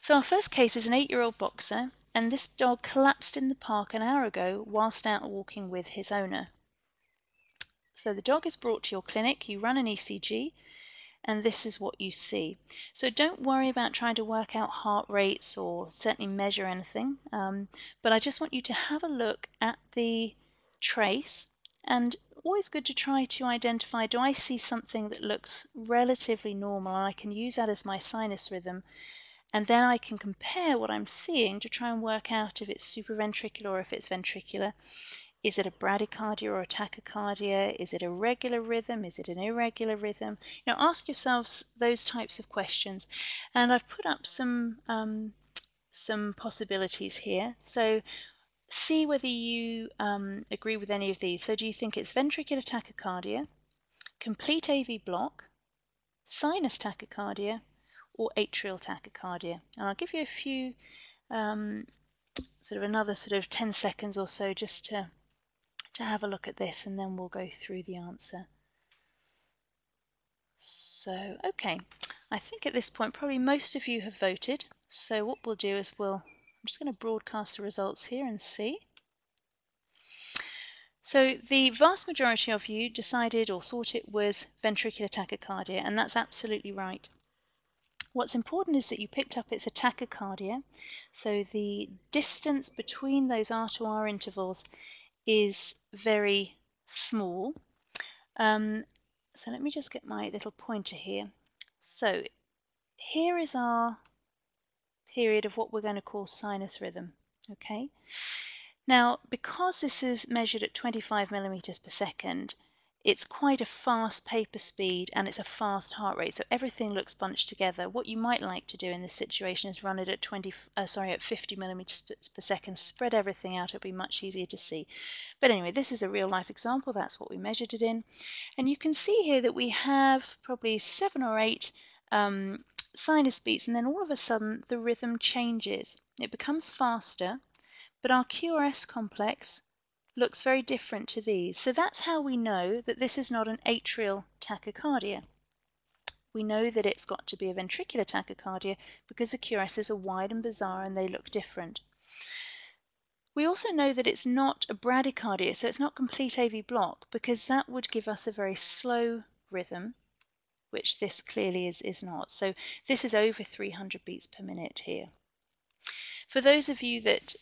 So our first case is an 8-year-old boxer, and this dog collapsed in the park an hour ago whilst out walking with his owner. So the dog is brought to your clinic, you run an ECG, and this is what you see. So don't worry about trying to work out heart rates or certainly measure anything, but I just want you to have a look at the trace, and always good to try to identify, do I see something that looks relatively normal, and I can use that as my sinus rhythm, and then I can compare what I'm seeing to try and work out if it's supraventricular or if it's ventricular. Is it a bradycardia or a tachycardia? Is it a regular rhythm? Is it an irregular rhythm? Ask yourselves those types of questions. And I've put up some possibilities here. So see whether you agree with any of these. So do you think it's ventricular tachycardia, complete AV block, sinus tachycardia, or atrial tachycardia? And I'll give you a few, another 10 seconds or so just to have a look at this, and then we'll go through the answer. So, okay, I think at this point probably most of you have voted. So what we'll do is I'm just going to broadcast the results here and see. So the vast majority of you decided or thought it was ventricular tachycardia, and that's absolutely right. What's important is that you picked up it's a tachycardia, so the distance between those R2R intervals is very small. So let me just get my little pointer here. So here is our period of what we're going to call sinus rhythm. Okay. Now, because this is measured at 25 millimeters per second, it's quite a fast paper speed and it's a fast heart rate, so everything looks bunched together. What you might like to do in this situation is run it at 50 millimeters per second, spread everything out, it'll be much easier to see. But anyway, this is a real life example, that's what we measured it in. And you can see here that we have probably 7 or 8 sinus beats, and then all of a sudden the rhythm changes. It becomes faster, but our QRS complex looks very different to these. So that's how we know that this is not an atrial tachycardia. We know that it's got to be a ventricular tachycardia because the QRSs are wide and bizarre and they look different. We also know that it's not a bradycardia, so it's not complete AV block, because that would give us a very slow rhythm, which this clearly is not. So this is over 300 beats per minute here. For those of you that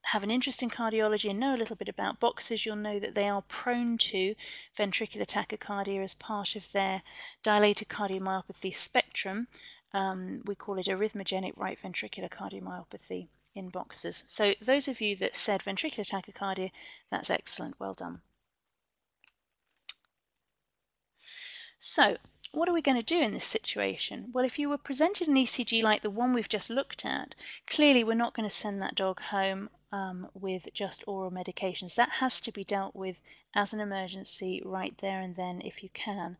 have an interest in cardiology and know a little bit about boxers, you'll know that they are prone to ventricular tachycardia as part of their dilated cardiomyopathy spectrum. We call it arrhythmogenic right ventricular cardiomyopathy in boxers. So those of you that said ventricular tachycardia, that's excellent, well done. So what are we going to do in this situation? Well, if you were presented an ECG like the one we've just looked at, clearly we're not going to send that dog home with just oral medications. That has to be dealt with as an emergency right there and then if you can.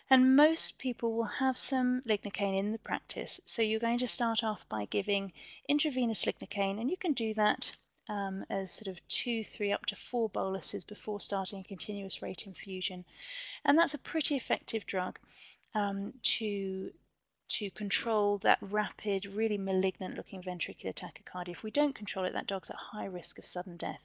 And most people will have some lignocaine in the practice. So you're going to start off by giving intravenous lignocaine, and you can do that as 2, 3, up to 4 boluses before starting a continuous rate infusion. And that's a pretty effective drug to control that rapid, really malignant looking ventricular tachycardia. If we don't control it, that dog's at high risk of sudden death.